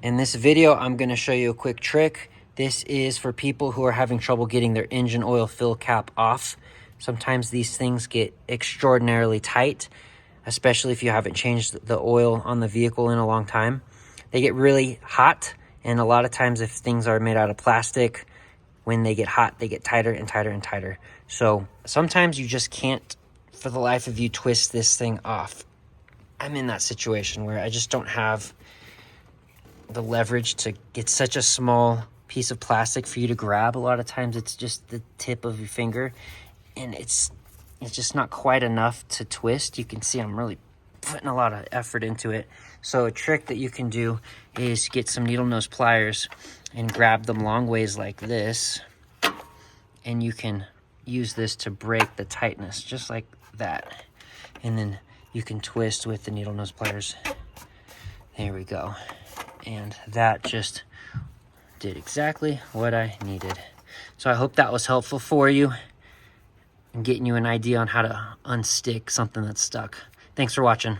In this video, I'm going to show you a quick trick. This is for people who are having trouble getting their engine oil fill cap off. Sometimes these things get extraordinarily tight, especially if you haven't changed the oil on the vehicle in a long time. They get really hot, and a lot of times if things are made out of plastic, when they get hot, they get tighter and tighter and tighter. So sometimes you just can't, for the life of you, twist this thing off. I'm in that situation where I just don't have the leverage to get such a small piece of plastic for you to grab. A lot of times it's just the tip of your finger, and it's just not quite enough to twist. You can see I'm really putting a lot of effort into it. So a trick that you can do is get some needle nose pliers and grab them long ways like this, and you can use this to break the tightness just like that, and then you can twist with the needle nose pliers. There we go. And that just did exactly what I needed. So I hope that was helpful for you and getting you an idea on how to unstick something that's stuck. Thanks for watching.